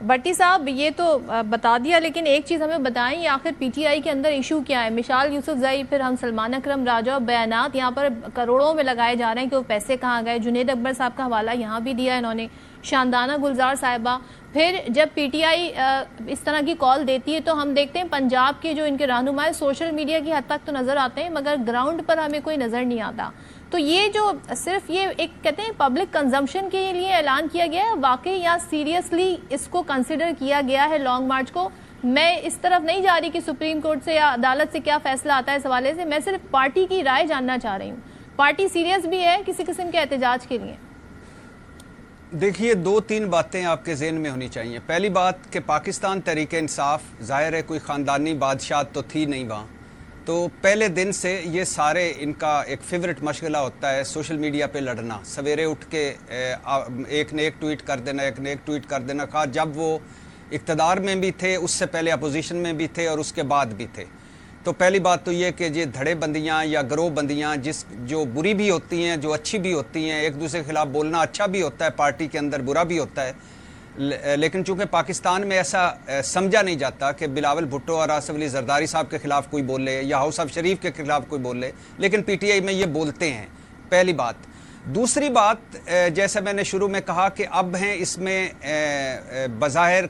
بٹی صاحب یہ تو بتا دیا، لیکن ایک چیز ہمیں بتائیں، یہ آخر پی ٹی آئی کے اندر ایشو کیا ہے؟ مشال یوسف زئی، پھر ہم سلمان اکرم راجہ، بیانات یہاں پر کروڑوں میں لگائے جا رہے ہیں کہ وہ پیسے کہاں گئے. جنید اکبر صاحب کا حوالہ یہاں بھی دیا انہوں نے، شاندانہ گلزار صاحبہ. پھر جب پی ٹی آئی اس طرح کی کال دیتی ہے تو ہم دیکھتے ہیں پنجاب کے جو ان کے رہنما سوشل میڈیا کی حد تک تو نظر آتے ہیں، مگر گراؤنڈ پر ہمیں کوئی نظر نہیں آتا. تو یہ جو صرف یہ ایک کہتے ہیں پبلک کنزمپشن کے لیے اعلان کیا گیا ہے، واقعی یا سیریسلی اس کو کنسیڈر کیا گیا ہے لانگ مارچ کو؟ میں اس طرف نہیں جا رہی کہ سپریم کورٹ سے یا عدالت سے کیا فیصلہ آتا ہے اس حوالے سے، میں صرف پارٹی کی رائے جاننا چاہ رہی ہوں. پارٹی سیریس بھی ہے کسی قسم کے احتجاج کے لیے؟ دیکھیے، دو تین باتیں آپ کے ذہن میں ہونی چاہیے. پہلی بات کہ پاکستان تحریک انصاف ظاہر ہے کوئی خاندانی بادشاہت تو تھی نہیں وہاں، تو پہلے دن سے یہ سارے ان کا ایک فیورٹ مشغلہ ہوتا ہے سوشل میڈیا پہ لڑنا. سویرے اٹھ کے ایک نے ایک ٹویٹ کر دینا، ایک نے ایک ٹویٹ کر دینا، خواہ جب وہ اقتدار میں بھی تھے، اس سے پہلے اپوزیشن میں بھی تھے اور اس کے بعد بھی تھے. تو پہلی بات تو یہ کہ یہ دھڑے بندیاں یا گروہ بندیاں جو بری بھی ہوتی ہیں، جو اچھی بھی ہوتی ہیں، ایک دوسرے کے خلاف بولنا اچھا بھی ہوتا ہے، پارٹی کے اندر برا بھی ہوتا ہے، لیکن چونکہ پاکستان میں ایسا سمجھا نہیں جاتا کہ بلاول بھٹو اور آصف علی زرداری صاحب کے خلاف کوئی بولے یا ہاؤس آف شریف کے خلاف کوئی بولے، لیکن پی ٹی آئی میں یہ بولتے ہیں. پہلی بات. دوسری بات، جیسے میں نے شروع میں کہا کہ اب ہیں اس میں بظاہر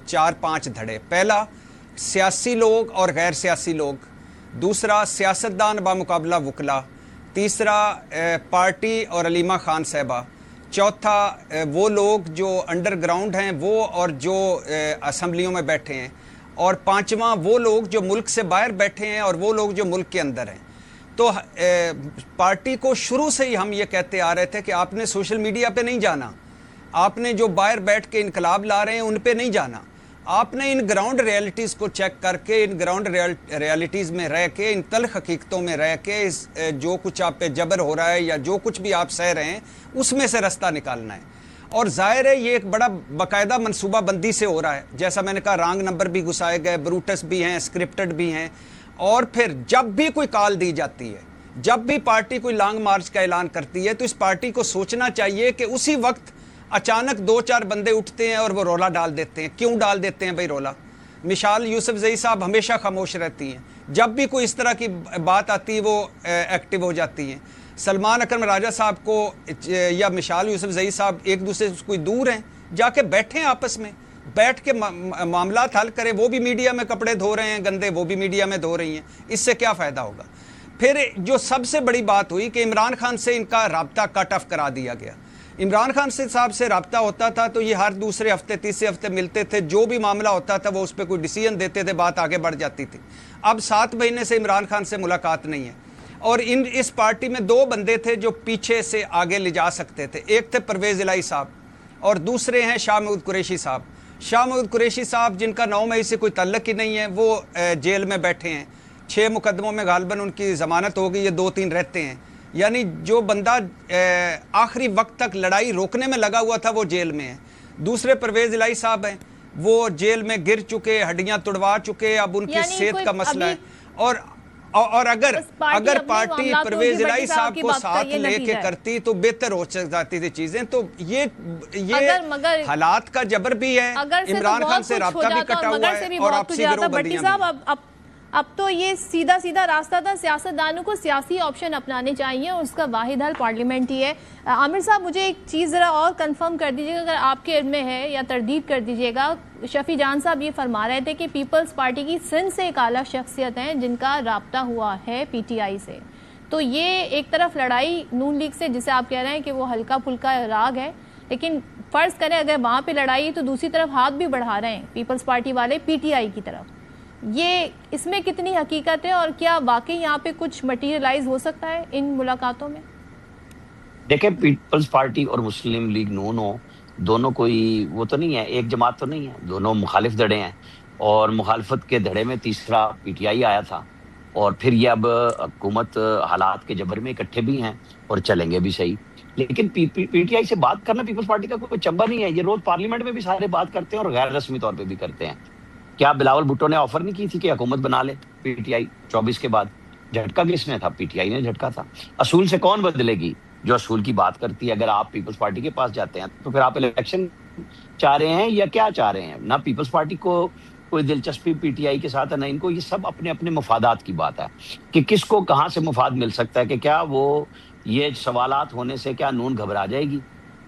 4-5 دھڑے. پہلا سیاسی لوگ اور غیر سیاسی لوگ، دوسرا سیاستدان بامقابلہ وکلا، تیسرا پارٹی اور علیمہ خان صاحبہ، چوتھا وہ لوگ جو انڈر گراؤنڈ ہیں وہ اور جو اسمبلیوں میں بیٹھے ہیں، اور پانچواں وہ لوگ جو ملک سے باہر بیٹھے ہیں اور وہ لوگ جو ملک کے اندر ہیں. تو پارٹی کو شروع سے ہی ہم یہ کہتے آ رہے تھے کہ آپ نے سوشل میڈیا پہ نہیں جانا، آپ نے جو باہر بیٹھ کے انقلاب لا رہے ہیں ان پہ نہیں جانا، آپ نے ان گراؤنڈ ریالٹیز کو چیک کر کے، ان گراؤنڈ ریالٹیز میں رہ کے، ان تلخ حقیقتوں میں رہ کے، جو کچھ آپ پہ جبر ہو رہا ہے یا جو کچھ بھی آپ سہ رہے ہیں اس میں سے رستہ نکالنا ہے. اور ظاہر ہے یہ ایک بڑا باقاعدہ منصوبہ بندی سے ہو رہا ہے. جیسا میں نے کہا، رانگ نمبر بھی گھسائے گئے، بروٹس بھی ہیں، اسکرپٹڈ بھی ہیں. اور پھر جب بھی کوئی کال دی جاتی ہے، جب بھی پارٹی کوئی لانگ مارچ کا اعلان کرتی ہے، تو اس پارٹی کو سوچنا چاہیے کہ اسی وقت اچانک 2-4 بندے اٹھتے ہیں اور وہ رولا ڈال دیتے ہیں. کیوں ڈال دیتے ہیں بھائی رولا؟ مشال یوسف زئی صاحب ہمیشہ خاموش رہتی ہیں، جب بھی کوئی اس طرح کی بات آتی ہے وہ ایکٹیو ہو جاتی ہیں. سلمان اکرم راجہ صاحب کو یا مشال یوسف زئی صاحب ایک دوسرے سے کوئی دور ہیں، جا کے بیٹھیں آپس میں، بیٹھ کے معاملات حل کریں. وہ بھی میڈیا میں کپڑے دھو رہے ہیں گندے، وہ بھی میڈیا میں دھو رہی ہیں، اس سے کیا فائدہ ہوگا؟ پھر جو سب سے بڑی بات ہوئی کہ عمران خان سے ان کا رابطہ کٹ آف کرا دیا گیا. عمران خان صاحب سے رابطہ ہوتا تھا تو یہ ہر دوسرے ہفتے تیسرے ہفتے ملتے تھے، جو بھی معاملہ ہوتا تھا وہ اس پہ کوئی ڈیسیژن دیتے تھے، بات آگے بڑھ جاتی تھی. اب 7 مہینے سے عمران خان سے ملاقات نہیں ہے. اور اس پارٹی میں 2 بندے تھے جو پیچھے سے آگے لے جا سکتے تھے، ایک تھے پرویز الہی صاحب اور دوسرے ہیں شاہ محمود قریشی صاحب. شاہ محمود قریشی صاحب جن کا 9 مئی سے کوئی تعلق ہی نہیں ہے، وہ جیل میں بیٹھے ہیں. 6 مقدموں میں غالباً ان کی ضمانت ہو گئی، یہ 2-3 رہتے ہیں. یعنی جو بندہ آخری وقت تک لڑائی روکنے میں لگا ہوا تھا وہ جیل میں ہے. دوسرے پرویز الہی صاحب ہیں، وہ جیل میں گر چکے، ہڈیاں توڑوا چکے، اب ان کی صحت کا مسئلہ ہے. اور اگر پارٹی پرویز الہی صاحب کو ساتھ لے کے کرتی تو بہتر ہو جاتی تھی چیزیں. تو یہ حالات کا جبر بھی ہے، عمران خان سے رابطہ بھی کٹا ہوا ہے اور آپسی گروہ بندیاں بھی. اب تو یہ سیدھا راستہ تھا. سیاستدانوں کو سیاسی آپشن اپنانے چاہیے اور اس کا واحد حل پارلیمنٹ ہی ہے. عامر صاحب مجھے ایک چیز ذرا اور کنفرم کر دیجیے گا اگر آپ کے علم میں ہے یا تردید کر دیجیے گا. شفیع جان صاحب یہ فرما رہے تھے کہ پیپلز پارٹی کی سندھ سے ایک اعلیٰ شخصیت ہیں جن کا رابطہ ہوا ہے پی ٹی آئی سے. تو یہ ایک طرف لڑائی نون لیگ سے جسے آپ کہہ رہے ہیں کہ وہ ہلکا پھلکا راگ ہے، لیکن فرض کریں اگر وہاں پہ لڑائی تو دوسری طرف ہاتھ بھی بڑھا رہے ہیں پیپلز پارٹی والے پی ٹی آئی کی طرف. یہ اس میں کتنی حقیقت ہے اور کیا واقعی یہاں پہ کچھ مٹیریلائز ہو سکتا ہے ان ملاقاتوں میں؟ دیکھیں، پیپلز پارٹی اور مسلم لیگ دونوں کوئی وہ تو نہیں ہے، ایک جماعت تو نہیں ہے، دونوں مخالف دھڑے ہیں. اور مخالفت کے دھڑے میں تیسرا پی ٹی آئی آیا تھا، اور پھر یہ اب حکومت حالات کے جبر میں اکٹھے بھی ہیں اور چلیں گے بھی صحیح. لیکن پی ٹی آئی سے بات کرنا پیپلز پارٹی کا کوئی چمبا نہیں ہے. یہ روز پارلیمنٹ میں بھی سارے بات کرتے ہیں اور غیر رسمی طور پہ بھی کرتے ہیں. کیا بلاول بھٹو نے آفر نہیں کی تھی کہ حکومت بنا لے پی ٹی آئی 24 کے بعد؟ جھٹکا کس نے تھا؟ پی ٹی آئی نے جھٹکا تھا. اصول سے کون بدلے گی؟ جو اصول کی بات کرتی ہے. اگر آپ پیپلز پارٹی کے پاس جاتے ہیں تو پھر آپ الیکشن چاہ رہے ہیں یا کیا چاہ رہے ہیں. نہ پیپلز پارٹی کو کوئی دلچسپی پی ٹی آئی کے ساتھ ہے نہ ان کو. یہ سب اپنے اپنے مفادات کی بات ہے کہ کس کو کہاں سے مفاد مل سکتا ہے. کہ کیا وہ یہ سوالات ہونے سے کیا نون گھبرا جائے گی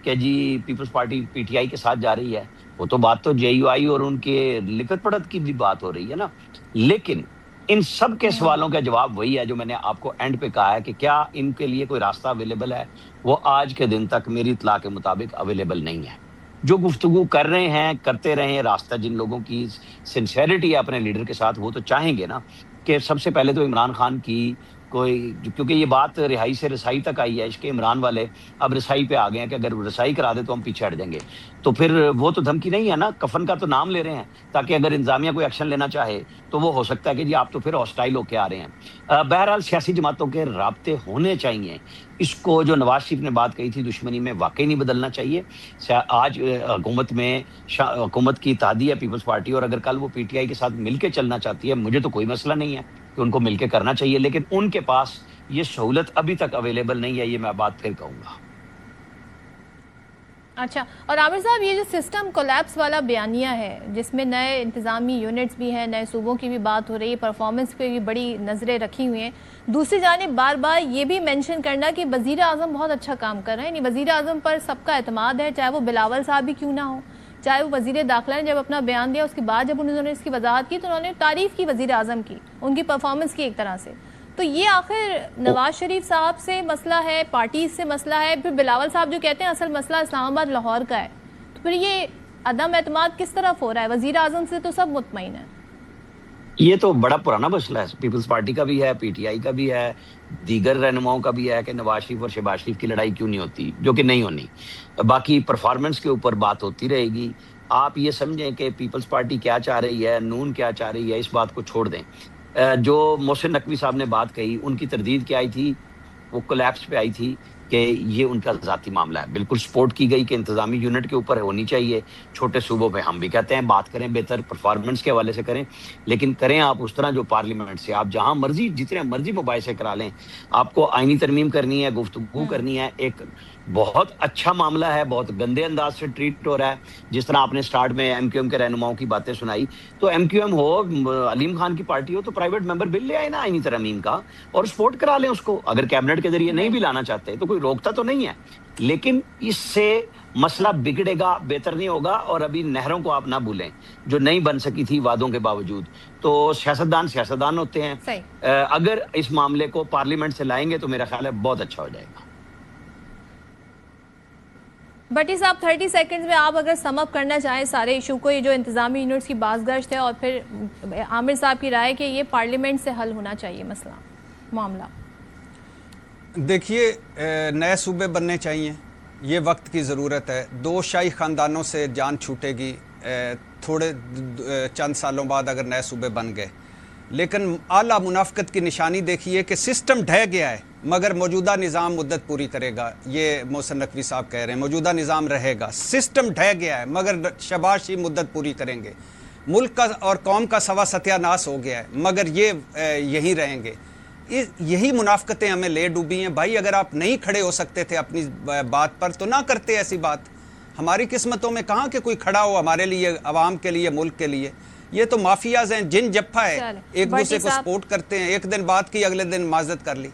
کہ جی Peoples Party P T I کے ساتھ جا رہی ہے. وہ تو بات تو جے یو آئی اور ان کے لکھت پڑھت کی بھی بات ہو رہی ہے نا. لیکن ان سب کے سوالوں کا جواب وہی ہے جو میں نے آپ کو اینڈ پہ کہا ہے کہ کیا ان کے لیے کوئی راستہ اویلیبل ہے. وہ آج کے دن تک میری اطلاع کے مطابق اویلیبل نہیں ہے. جو گفتگو کر رہے ہیں کرتے رہے ہیں. راستہ جن لوگوں کی سنسیئرٹی ہے اپنے لیڈر کے ساتھ وہ تو چاہیں گے نا کہ سب سے پہلے تو عمران خان کی کوئی, کیونکہ یہ بات رہائی سے رسائی تک آئی ہے. عشق عمران والے اب رسائی پہ آ گئے ہیں کہ اگر رسائی کرا دے تو ہم پیچھے ہٹ جائیں گے. تو پھر وہ تو دھمکی نہیں ہے نا, کفن کا تو نام لے رہے ہیں تاکہ اگر انتظامیہ کوئی ایکشن لینا چاہے تو وہ ہو سکتا ہے کہ جی آپ تو پھر ہاسٹائل ہو کے آ رہے ہیں. بہرحال سیاسی جماعتوں کے رابطے ہونے چاہیے. اس کو جو نواز شریف نے بات کہی تھی دشمنی میں واقعی نہیں بدلنا چاہیے. آج حکومت میں حکومت کی اتحادی ہے پیپلز پارٹی, اور اگر کل وہ پی ٹی آئی کے ساتھ مل کے چلنا چاہتی ہے مجھے تو کوئی مسئلہ نہیں ہے کہ ان کو مل کے کرنا چاہیے. لیکن ان کے پاس یہ سہولت ابھی تک اویلیبل نہیں ہے. یہ میں بات پھر کہوں گا. اچھا, اور عامر صاحب یہ جو سسٹم کولیپس والا بیانیہ ہے جس میں نئے انتظامی یونٹس بھی ہیں, نئے صوبوں کی بھی بات ہو رہی ہے, پرفارمنس پہ بھی بڑی نظریں رکھی ہوئی ہیں, دوسری جانب بار بار یہ بھی مینشن کرنا کہ وزیر اعظم بہت اچھا کام کر رہے ہیں. یعنی وزیر اعظم پر سب کا اعتماد ہے, چاہے وہ بلاول صاحب بھی کیوں نہ ہو, چاہے وہ وزیر داخلہ نے جب اپنا بیان دیا اس کے بعد جب انہوں نے اس کی وضاحت کی تو انہوں نے تعریف کی وزیر اعظم کی, ان کی پرفارمنس کی ایک طرح سے. تو یہ آخر نواز شریف صاحب سے مسئلہ ہے, پارٹی سے مسئلہ ہے, پھر بلاول صاحب جو کہتے ہیں اصل مسئلہ اسلام آباد لاہور کا ہے, تو پھر یہ عدم اعتماد کس طرف ہو رہا ہے؟ وزیر اعظم سے تو سب مطمئن ہیں. یہ تو بڑا پرانا مسئلہ ہے, پیپلز پارٹی کا بھی ہے, پی ٹی آئی کا بھی ہے, دیگر رہنماؤں کا بھی ہے کہ نواز شریف اور شہباز شریف کی لڑائی کیوں نہیں ہوتی, جو کہ نہیں ہونی. باقی پرفارمنس کے اوپر بات ہوتی رہے گی. آپ یہ سمجھیں کہ پیپلز پارٹی کیا چاہ رہی ہے, نون کیا چاہ رہی ہے, اس بات کو چھوڑ دیں. جو محسن نقوی صاحب نے بات کہی ان کی تردید کیا آئی تھی, وہ کولیپس پہ آئی تھی کہ یہ ان کا ذاتی معاملہ ہے. بالکل سپورٹ کی گئی کہ انتظامی یونٹ کے اوپر ہونی چاہیے. چھوٹے صوبوں پہ ہم بھی کہتے ہیں بات کریں, بہتر پرفارمنس کے حوالے سے کریں, لیکن کریں آپ اس طرح جو پارلیمنٹ سے آپ جہاں مرضی جتنے مرضی مباحثے کرا لیں. آپ کو آئینی ترمیم کرنی ہے, گفتگو کرنی ہے. ایک بہت اچھا معاملہ ہے, بہت گندے انداز سے ٹریٹ ہو رہا ہے. جس طرح آپ نے سٹارٹ میں ایم کیو ایم کے رہنماؤں کی باتیں سنائی, تو ایم کیو ایم ہو, علیم خان کی پارٹی ہو, تو پرائیویٹ ممبر بل لے آئے نا آئینی ترمیم کا اور سپورٹ کرا لیں اس کو. اگر کیبنٹ کے ذریعے نہیں بھی لانا چاہتے تو کوئی روکتا تو نہیں ہے, لیکن اس سے مسئلہ بگڑے گا, بہتر نہیں ہوگا. اور ابھی نہروں کو آپ نہ بھولیں جو نہیں بن سکی تھی وعدوں کے باوجود. تو سیاستدان ہوتے ہیں. اگر اس معاملے کو پارلیمنٹ سے لائیں گے تو میرا خیال ہے بہت اچھا ہو جائے گا. بٹی صاحب 30 سیکنڈز میں آپ اگر سم اپ کرنا چاہیں سارے ایشو کو, یہ جو انتظامی یونٹس کی باز گشت ہے اور پھر عامر صاحب کی رائے کہ یہ پارلیمنٹ سے حل ہونا چاہیے مسئلہ معاملہ. دیکھیے, نئے صوبے بننے چاہیے, یہ وقت کی ضرورت ہے. دو شاہی خاندانوں سے جان چھوٹے گی تھوڑے چند سالوں بعد اگر نئے صوبے بن گئے. لیکن اعلیٰ منافقت کی نشانی دیکھیے کہ سسٹم ڈھہ گیا ہے مگر موجودہ نظام مدت پوری کرے گا. یہ محسن نقوی صاحب کہہ رہے ہیں موجودہ نظام رہے گا. سسٹم ڈھہ گیا ہے مگر شہباز شریف مدت پوری کریں گے. ملک کا اور قوم کا سوا ستیہ ناس ہو گیا ہے مگر یہ یہی رہیں گے. یہی منافقتیں ہمیں لے ڈوبی ہیں. بھائی اگر آپ نہیں کھڑے ہو سکتے تھے اپنی بات پر تو نہ کرتے ایسی بات. ہماری قسمتوں میں کہاں کہ کوئی کھڑا ہو ہمارے لیے, عوام کے لیے, ملک کے لیے. یہ تو مافیاز ہیں, جن جپا ہے, ایک دوسرے کو سپورٹ کرتے ہیں, ایک دن بات کی اگلے دن معذرت کر لی.